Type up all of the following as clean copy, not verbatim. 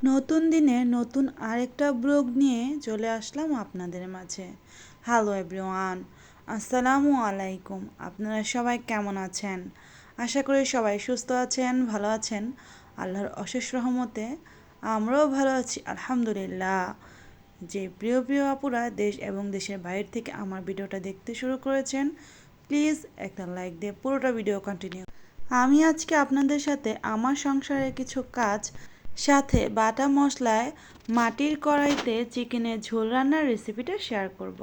নতুন দিনে নতুন আরেকটা ব্লগ নিয়ে চলে আসলাম আপনাদের মাঝে। হ্যালো এভরিওয়ান, আসসালামু আলাইকুম। আপনারা সবাই কেমন আছেন? আশা করি সবাই সুস্থ আছেন, ভালো আছেন। আল্লাহর অশেষ রহমতে আমরাও ভালো আছি, আলহামদুলিল্লাহ। যে প্রিয় প্রিয় আপুরা দেশ এবং দেশের বাইরে থেকে আমার ভিডিওটা দেখতে শুরু করেছেন, প্লিজ একটা লাইক দিয়ে পুরোটা ভিডিও কন্টিনিউ। আমি আজকে আপনাদের সাথে আমার সংসারের কিছু কাজ, সাথে বাটা মশলায় মাটির কড়াইতে চিকেনের ঝোল রান্নার রেসিপিটা শেয়ার করব।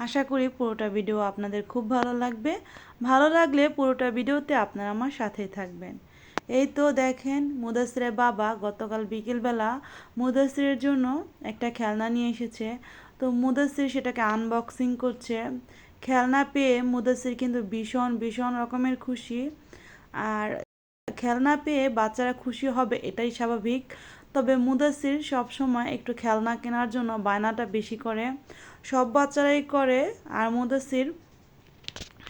আশা করি পুরোটা ভিডিও আপনাদের খুব ভালো লাগবে। ভালো লাগলে পুরোটা ভিডিওতে আপনারা আমার সাথেই থাকবেন। এই তো দেখেন, মুদাসিরের বাবা গতকাল বিকেলবেলা মুদাসিরের জন্য একটা খেলনা নিয়ে এসেছে। তো মুদাসির সেটাকে আনবক্সিং করছে। খেলনা পেয়ে মুদাসির কিন্তু ভীষণ ভীষণ রকমের খুশি। আর খেলনা পেয়ে বাচ্চারা খুশি হবে এটাই স্বাভাবিক। তবে মুদাসির সবসময় একটু খেলনা কেনার জন্য বায়নাটা বেশি করে, সব বাচ্চারাই করে। আর মুদাসির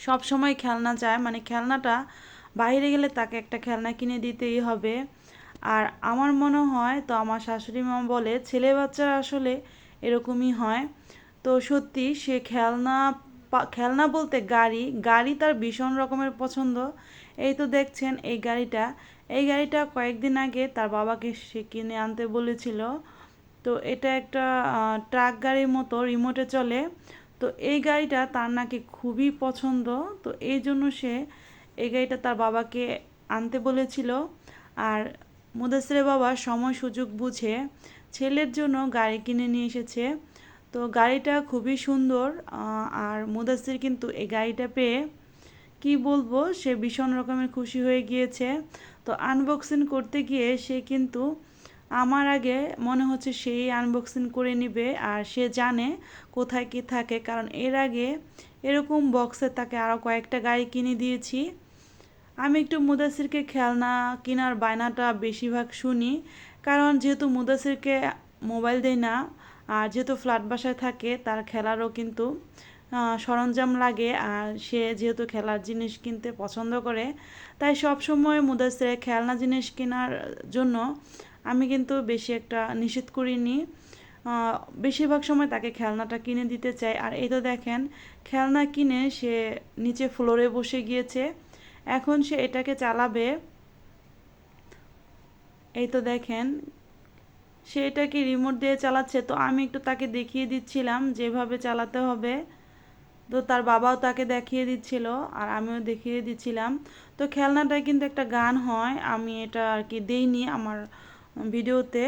সবসময় খেলনা চায়, মানে খেলনাটা বাইরে গেলে তাকে একটা খেলনা কিনে দিতেই হবে। আর আমার মনে হয়, তো আমার শাশুড়ি মা বলে, ছেলে বাচ্চারা আসলে এরকমই হয়। তো সত্যি সে খেলনা খেলনা বলতে গাড়ি গাড়ি তার ভীষণ রকমের পছন্দ। এই তো দেখছেন এই গাড়িটা কয়েকদিন আগে তার বাবাকে সে কিনে আনতে বলেছিল। তো এটা একটা ট্রাক গাড়ির মতো, রিমোটে চলে। তো এই গাড়িটা তার নাকি খুবই পছন্দ। তো এই জন্য সে এই গাড়িটা তার বাবাকে আনতে বলেছিল। আর মুদাসিরের বাবা সময় সুযোগ বুঝে ছেলের জন্য গাড়ি কিনে নিয়ে এসেছে। তো গাড়িটা খুবই সুন্দর। আর মুদাসির কিন্তু এই গাড়িটা পেয়ে কি বলবো, সে ভীষণ রকমের খুশি হয়ে গিয়েছে। তো আনবক্সিং করতে গিয়ে সে কিন্তু আমার আগে মনে হচ্ছে সেই আনবক্সিং করে নিবে। আর সে জানে কোথায় কি থাকে, কারণ এর আগে এরকম বক্সে তাকে আরও কয়েকটা গাড়ি কিনে দিয়েছি। আমি একটু মুদাসিরকে খেলনা কেনার বায়নাটা বেশিরভাগ শুনি, কারণ যেহেতু মুদাসিরকে মোবাইল দেয় না, আর যেহেতু ফ্ল্যাট বাসায় থাকে, তার খেলারও কিন্তু সরঞ্জাম লাগে। আর সে যেহেতু খেলার জিনিস কিনতে পছন্দ করে, তাই সব সময় মুদাসিরের খেলনা জিনিস কেনার জন্য আমি কিন্তু বেশি একটা নিষেধ করিনি। বেশিরভাগ সময় তাকে খেলনাটা কিনে দিতে চাই। আর এই তো দেখেন, খেলনা কিনে সে নিচে ফ্লোরে বসে গিয়েছে। এখন সে এটাকে চালাবে। এই তো দেখেন, সে এটাকে রিমোট দিয়ে চালাচ্ছে। তো আমি একটু তাকে দেখিয়ে দিচ্ছিলাম যেভাবে চালাতে হবে। তো তার বাবাও তাকে দেখিয়ে দিচ্ছিল, আর আমিও দেখিয়ে দিচ্ছিলাম। তো খেলনাটায় কিন্তু একটা গান হয়, আমি এটা আর কি দেইনি আমার ভিডিওতে।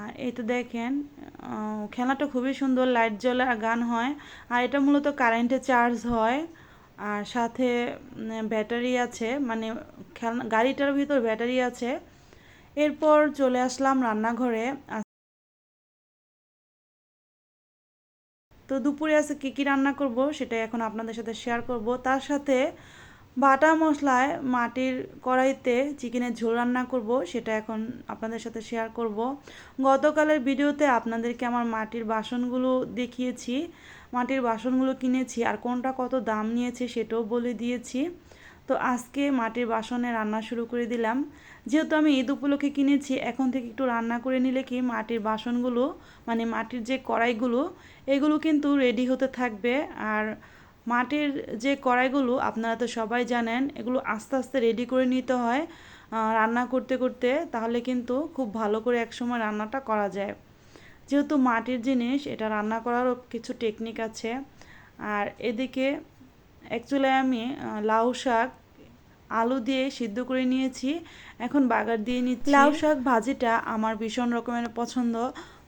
আর এই তো দেখেন, খেলনাটা খুবই সুন্দর, লাইট জ্বলে আর গান হয়। আর এটা মূলত কারেন্টে চার্জ হয়। আর সাথে ব্যাটারি আছে, মানে খেলনা গাড়িটার ভিতর ব্যাটারি আছে। এরপর চলে আসলাম রান্নাঘরে। তো দুপুরে আছে কী কী রান্না করব সেটাই এখন আপনাদের সাথে শেয়ার করব। তার সাথে বাটা মশলায় মাটির কড়াইতে চিকেনের ঝোল রান্না করব, সেটা এখন আপনাদের সাথে শেয়ার করব। গতকালের ভিডিওতে আপনাদেরকে আমার মাটির বাসনগুলো দেখিয়েছি, মাটির বাসনগুলো কিনেছি আর কোনটা কত দাম নিয়েছে সেটাও বলে দিয়েছি। তো আজকে মাটির বাসনে রান্না শুরু করে দিলাম। যেহেতু আমি ঈদ উপলক্ষে কিনেছি, এখন থেকে একটু রান্না করে নিলে কি মাটির বাসনগুলো, মানে মাটির যে কড়াইগুলো, এগুলো কিন্তু রেডি হতে থাকবে। আর মাটির যে কড়াইগুলো আপনারা তো সবাই জানেন, এগুলো আস্তে আস্তে রেডি করে নিতে হয় রান্না করতে করতে, তাহলে কিন্তু খুব ভালো করে একসময় রান্নাটা করা যায়। যেহেতু মাটির জিনিস, এটা রান্না করারও কিছু টেকনিক আছে। আর এদিকে অ্যাকচুয়ালি আমি লাউ শাক আলু দিয়ে সিদ্ধ করে নিয়েছি, এখন বাগার দিয়ে নিচ্ছি। লাউ শাক ভাজিটা আমার ভীষণ রকমের পছন্দ।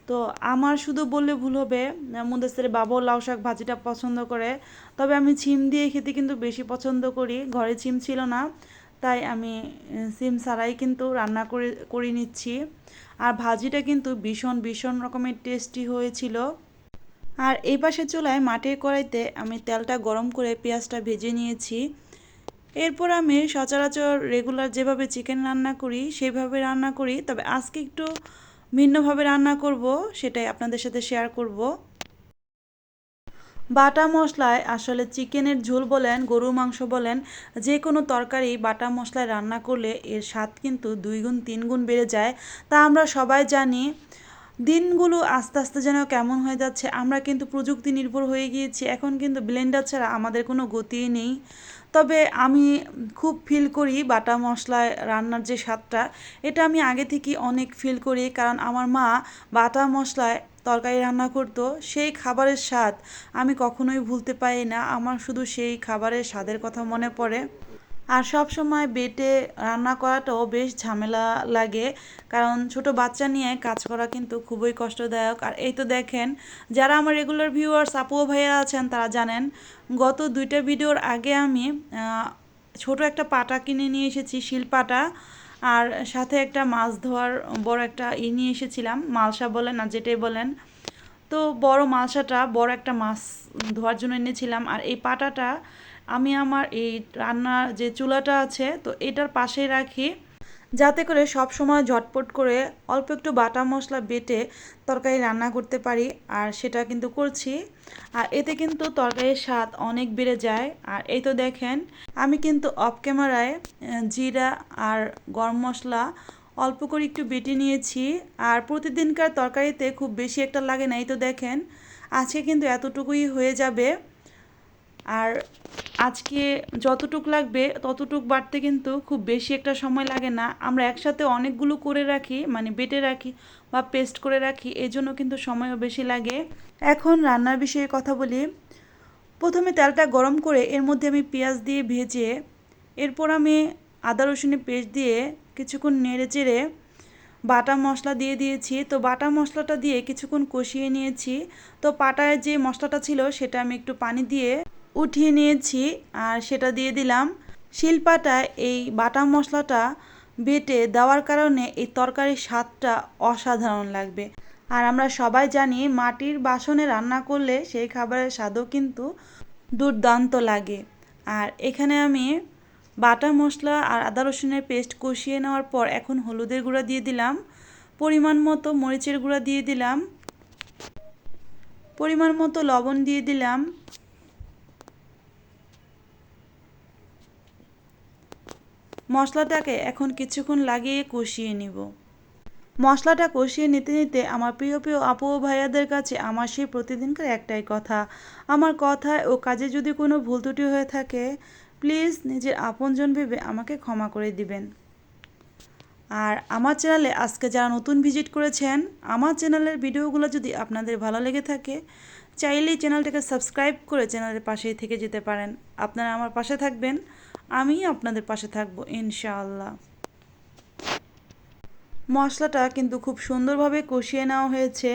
তো আমার শুধু বললে ভুল হবে, মুদাসিরের বাবাও লাউ শাক ভাজিটা পছন্দ করে। তবে আমি সিম দিয়ে খেতে কিন্তু বেশি পছন্দ করি, ঘরে সিম ছিল না, তাই আমি সিম ছাড়াই কিন্তু রান্না করে নিচ্ছি। আর ভাজিটা কিন্তু ভীষণ ভীষণ রকমের টেস্টি হয়েছিল। আর এই পাশে চুলায় মাটির কড়াইতে আমি তেলটা গরম করে পেঁয়াজটা ভেজে নিয়েছি। এরপর আমি সচরাচর রেগুলার যেভাবে চিকেন রান্না করি সেইভাবে রান্না করি, তবে আজকে একটু ভিন্নভাবে রান্না করব, সেটাই আপনাদের সাথে শেয়ার করব। বাটা মশলায় আসলে চিকেনের ঝোল বলেন, গরুর মাংস বলেন, যে কোনো তরকারি বাটা মশলায় রান্না করলে এর স্বাদ কিন্তু 2 গুণ 3 গুণ বেড়ে যায়। তা আমরা সবাই জানি। দিনগুলো আস্তে আস্তে যেন কেমন হয়ে যাচ্ছে, আমরা কিন্তু প্রযুক্তি নির্ভর হয়ে গিয়েছি। এখন কিন্তু ব্লেন্ডার ছাড়া আমাদের কোনো গতিই নেই। তবে আমি খুব ফিল করি বাটা মশলায় রান্নার যে স্বাদটা, এটা আমি আগে থেকেই অনেক ফিল করি, কারণ আমার মা বাটা মশলায় তরকারি রান্না করতো। সেই খাবারের স্বাদ আমি কখনোই ভুলতে পারি না। আমার শুধু সেই খাবারের স্বাদের কথা মনে পড়ে। আর সব সময় বেটে রান্না করাটাও বেশ ঝামেলা লাগে, কারণ ছোট বাচ্চা নিয়ে কাজ করা কিন্তু খুবই কষ্টদায়ক। আর এই তো দেখেন, যারা আমার রেগুলার ভিউয়ার্স আপু ও ভাইয়া আছেন তারা জানেন, গত 2টা ভিডিওর আগে আমি ছোট একটা পাটা কিনে নিয়ে এসেছি, শিলপাটা। আর সাথে একটা মাছ ধোয়ার বড় একটা নিয়ে এসেছিলাম, মালসা বলেন আর যেটাই বলেন। তো বড় মালসাটা বড় একটা মাছ ধোয়ার জন্য এনেছিলাম। আর এই পাটাটা আমি আমার এই রান্নার যে চুলাটা আছে তো এটার পাশেই রাখি, যাতে করে সব সময় ঝটপট করে অল্প একটু বাটা মশলা বেটে তরকারি রান্না করতে পারি। আর সেটা কিন্তু করছি। আর এতে কিন্তু তরকারির স্বাদ অনেক বেড়ে যায়। আর এই তো দেখেন, আমি কিন্তু অফ ক্যামেরায় জিরা আর গরম মশলা অল্প করে একটু বেটে নিয়েছি। আর প্রতিদিনকার তরকারিতে খুব বেশি একটা লাগে না। এই তো দেখেন, আজকে কিন্তু এতটুকুই হয়ে যাবে। আর আজকে যতটুক লাগবে ততটুক বাটতে কিন্তু খুব বেশি একটা সময় লাগে না। আমরা একসাথে অনেকগুলো করে রাখি, মানে বেটে রাখি বা পেস্ট করে রাখি, এই জন্য কিন্তু সময়ও বেশি লাগে। এখন রান্নার বিষয়ে কথা বলি। প্রথমে তেলটা গরম করে এর মধ্যে আমি পেঁয়াজ দিয়ে ভেজে, এরপর আমি আদা রসুনের পেস্ট দিয়ে কিছুক্ষণ নেড়ে চেড়ে বাটা মশলা দিয়ে দিয়েছি। তো বাটা মশলাটা দিয়ে কিছুক্ষণ কষিয়ে নিয়েছি। তো পাটায় যে মশলাটা ছিল সেটা আমি একটু পানি দিয়ে উঠিয়ে নিয়েছি, আর সেটা দিয়ে দিলাম। শিলপাটায় এই বাটা মশলাটা বেটে দেওয়ার কারণে এই তরকারির স্বাদটা অসাধারণ লাগবে। আর আমরা সবাই জানি মাটির বাসনে রান্না করলে সেই খাবারের স্বাদও কিন্তু দুর্দান্ত লাগে। আর এখানে আমি বাটা মশলা আর আদা রসুনের পেস্ট কষিয়ে নেওয়ার পর এখন হলুদের গুঁড়া দিয়ে দিলাম, পরিমাণ মতো মরিচের গুঁড়া দিয়ে দিলাম, পরিমাণ মতো লবণ দিয়ে দিলাম। মশলাটাকে এখন কিছুক্ষণ লাগিয়ে কষিয়ে নিব। মশলাটা কষিয়ে নিতে নিতে আমার প্রিয় প্রিয় আপু ও ভাইয়াদের কাছে আমার সেই প্রতিদিনকার একটাই কথা, আমার কথায় ও কাজে যদি কোনো ভুল ত্রুটি হয়ে থাকে প্লিজ নিজের আপনজন ভেবে আমাকে ক্ষমা করে দিবেন। আর আমার চ্যানেলে আজকে যারা নতুন ভিজিট করেছেন, আমার চ্যানেলের ভিডিওগুলো যদি আপনাদের ভালো লেগে থাকে চাইলেই চ্যানেলটাকে সাবস্ক্রাইব করে চ্যানেলের পাশেই থেকে যেতে পারেন। আপনারা আমার পাশে থাকবেন, আমি আপনাদের পাশে থাকবো ইনশাআল্লাহ। মশলাটা কিন্তু খুব সুন্দরভাবে কষিয়ে নেওয়া হয়েছে।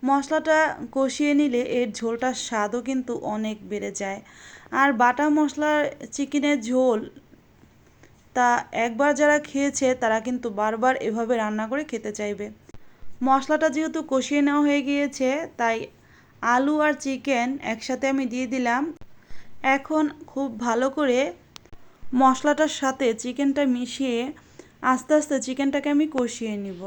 মশলাটা কষিয়ে নিলে এর ঝোলটার স্বাদও কিন্তু অনেক বেড়ে যায়। আর বাটা মশলার চিকেনের ঝোল তা একবার যারা খেয়েছে তারা কিন্তু বারবার এভাবে রান্না করে খেতে চাইবে। মশলাটা যেহেতু কষিয়ে নেওয়া হয়ে গিয়েছে, তাই আলু আর চিকেন একসাথে আমি দিয়ে দিলাম। এখন খুব ভালো করে মশলাটার সাথে চিকেনটা মিশিয়ে আস্তে আস্তে চিকেনটাকে আমি কষিয়ে নিব।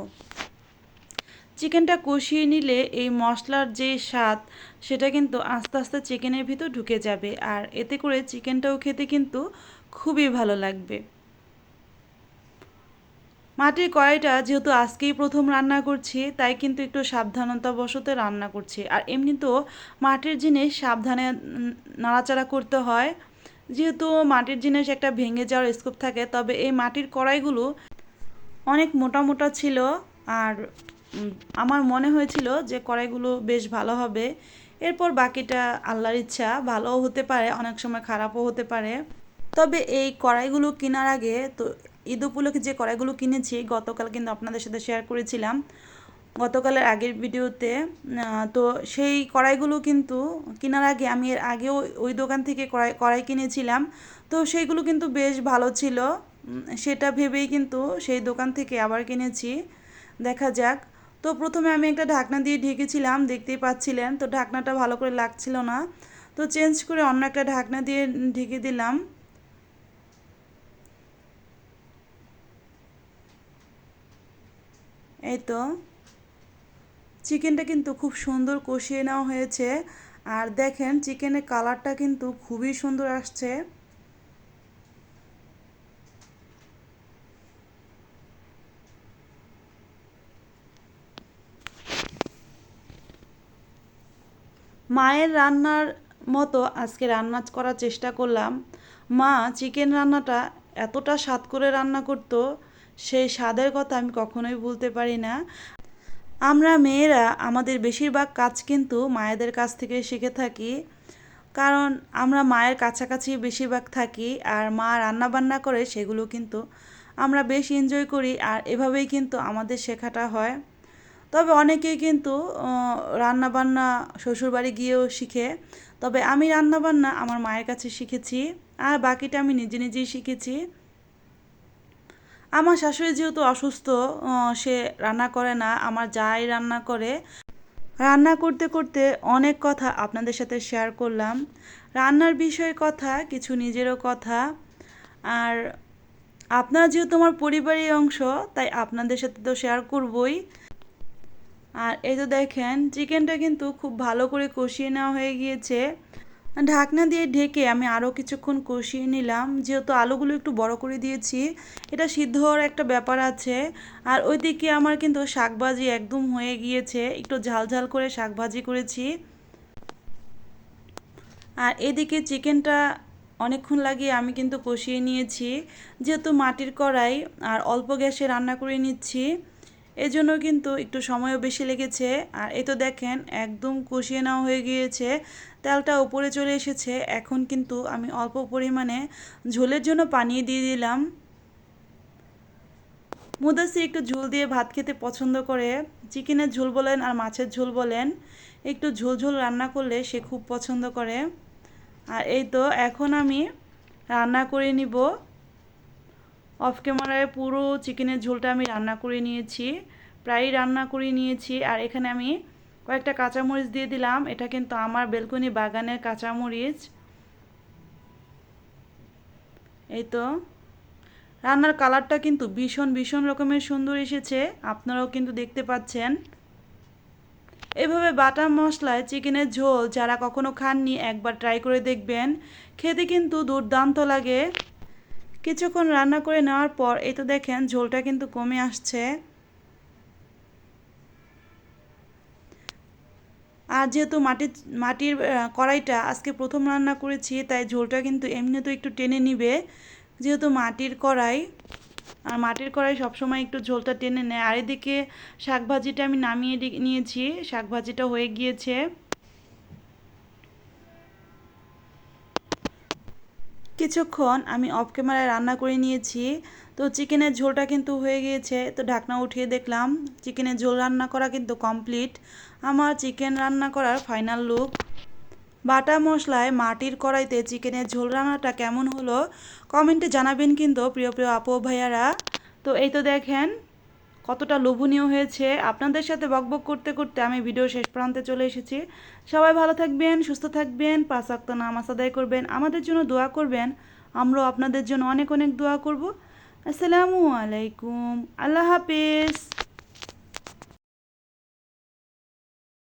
চিকেনটা কষিয়ে নিলে এই মশলার যে স্বাদ সেটা কিন্তু আস্তে আস্তে চিকেনের ভিতর ঢুকে যাবে, আর এতে করে চিকেনটাও খেতে কিন্তু খুবই ভালো লাগবে। মাটির কড়াইটা যেহেতু আজকেই প্রথম রান্না করছি, তাই কিন্তু একটু সাবধানতাবশত রান্না করছি। আর এমনিতেও মাটির জিনিস সাবধানে নাড়াচাড়া করতে হয়, যেহেতু মাটির জিনিস একটা ভেঙে যাওয়ার স্কোপ থাকে। তবে এই মাটির কড়াইগুলো অনেক মোটা মোটা ছিল, আর আমার মনে হয়েছিল যে কড়াইগুলো বেশ ভালো হবে। এরপর বাকিটা আল্লাহর ইচ্ছা, ভালোও হতে পারে, অনেক সময় খারাপও হতে পারে। তবে এই কড়াইগুলো কেনার আগে তো ঈদ উপলক্ষে যে কড়াইগুলো কিনেছি গতকাল কিন্তু আপনাদের সাথে শেয়ার করেছিলাম গতকালের আগের ভিডিওতে। তো সেই কড়াইগুলো কিন্তু কেনার আগে আমি এর আগেও ওই দোকান থেকে কড়াই কিনেছিলাম। তো সেইগুলো কিন্তু বেশ ভালো ছিল, সেটা ভেবেই কিন্তু সেই দোকান থেকে আবার কিনেছি। দেখা যাক। তো প্রথমে আমি একটা ঢাকনা দিয়ে ঢেকেছিলাম, দেখতেই পাচ্ছিলেন, তো ঢাকনাটা ভালো করে লাগছিল না, তো চেঞ্জ করে অন্য একটা ঢাকনা দিয়ে ঢেকে দিলাম। এই তো চিকেনটা কিন্তু খুব সুন্দর কষিয়ে নেওয়া হয়েছে। আর দেখেন চিকেনের কালারটা কিন্তু খুবই সুন্দর আসছে। মায়ের রান্নার মতো আজকে রান্না করার চেষ্টা করলাম। মা চিকেন রান্নাটা এতটা স্বাদ করে রান্না করতো, সেই স্বাদের কথা আমি কখনোই ভুলতে পারি না। আমরা মেয়েরা আমাদের বেশিরভাগ কাজ কিন্তু মায়েদের কাছ থেকে শিখে থাকি, কারণ আমরা মায়ের কাছাকাছি বেশিরভাগ থাকি আর মা রান্না বান্না করে সেগুলো কিন্তু আমরা বেশ এনজয় করি, আর এভাবেই কিন্তু আমাদের শেখাটা হয়। তবে অনেকেই কিন্তু রান্নাবান্না শ্বশুরবাড়ি গিয়েও শিখে, তবে আমি রান্নাবান্না আমার মায়ের কাছে শিখেছি, আর বাকিটা আমি নিজে নিজেই শিখেছি। আমার শাশুড়ি যেহেতু অসুস্থ, সে রান্না করে না, আমার জাই রান্না করে। রান্না করতে করতে অনেক কথা আপনাদের সাথে শেয়ার করলাম, রান্নার বিষয়ে কথা, কিছু নিজেরও কথা। আর আপনারা যেহেতু আমার পরিবারের অংশ, তাই আপনাদের সাথে তো শেয়ার করবই। আর এই তো দেখেন চিকেনটা কিন্তু খুব ভালো করে কষিয়ে নেওয়া হয়ে গিয়েছে। ঢাকনা দিয়ে ঢেকে আমি আরও কিছুক্ষণ কষিয়ে নিলাম, যেহেতু আলুগুলো একটু বড় করে দিয়েছি, এটা সিদ্ধ হওয়ার একটা ব্যাপার আছে। আর ওইদিকে আমার কিন্তু শাকভাজি একদম হয়ে গিয়েছে, একটু ঝাল ঝাল করে শাকভাজি করেছি। আর এদিকে চিকেনটা অনেকক্ষণ লাগিয়ে আমি কিন্তু কষিয়ে নিয়েছি, যেহেতু মাটির কড়াই আর অল্প গ্যাসে রান্না করে নিচ্ছি, এজন্য কিন্তু একটু সময়ও বেশি লেগেছে। আর এই তো দেখেন একদম কষিয়ে নেওয়া হয়ে গিয়েছে, তেলটা উপরে চলে এসেছে। এখন কিন্তু আমি অল্প পরিমাণে ঝোলের জন্য পানি দিয়ে দিলাম। মুদাসির একটু ঝোল দিয়ে ভাত খেতে পছন্দ করে, চিকেনের ঝোল বলেন আর মাছের ঝোল বলেন, একটু ঝোল ঝোল রান্না করলে সে খুব পছন্দ করে। আর এই তো এখন আমি রান্না করে নিব। অফ ক্যামেরায় পুরো চিকেনের ঝোলটা আমি রান্না করে নিয়েছি, প্রায় রান্না করে নিয়েছি। আর এখানে আমি কয়েকটা কাঁচামরিচ দিয়ে দিলাম, এটা কিন্তু আমার বেলকনি বাগানের কাঁচামরিচ। এই তো রান্নার কালারটা কিন্তু ভীষণ ভীষণ রকমের সুন্দর এসেছে, আপনারাও কিন্তু দেখতে পাচ্ছেন। এভাবে বাটা মশলায় চিকেনের ঝোল যারা কখনো খাননি একবার ট্রাই করে দেখবেন, খেতে কিন্তু দুর্দান্ত লাগে। কিছুক্ষণ রান্না করে নেওয়ার পর এই তো দেখেন ঝোলটা কিন্তু কমে আসছে। আর যেহেতু মাটির কড়াইটা আজকে প্রথম রান্না করেছি, তাই ঝোলটা কিন্তু এমনিতেও একটু টেনে নিবে, যেহেতু মাটির কড়াই। আর মাটির কড়াই সবসময় একটু ঝোলটা টেনে নেয়। আর এদিকে শাকভাজিটা আমি নামিয়ে নিয়েছি, শাকভাজিটা হয়ে গিয়েছে। কিছুক্ষণ আমি অফ ক্যামেরায় রান্না করে নিয়েছি, তো চিকেনের ঝোলটা কিন্তু হয়ে গিয়েছে। তো ঢাকনা উঠিয়ে দেখলাম চিকেনের ঝোল রান্না করা কিন্তু কমপ্লিট। আমার চিকেন রান্না করার ফাইনাল লুক। বাটা মশলায় মাটির কড়াইতে চিকেনের ঝোল রান্নাটা কেমন হলো কমেন্টে জানাবেন কিন্তু প্রিয় প্রিয় আপু ভাইয়ারা। তো এই তো দেখেন কতটা লোভনীয় হয়েছে। আপনাদের সাথে বকবক করতে করতে আমি ভিডিও শেষ প্রান্তে চলে এসেছি। সবাই ভালো থাকবেন, সুস্থ থাকবেন, 5 ওয়াক্ত নামাজ আদায় করবেন, আমাদের জন্য দোয়া করবেন, আমরাও আপনাদের জন্য অনেক অনেক দোয়া করব। আসসালামু আলাইকুম, আল্লাহ হাফেজ।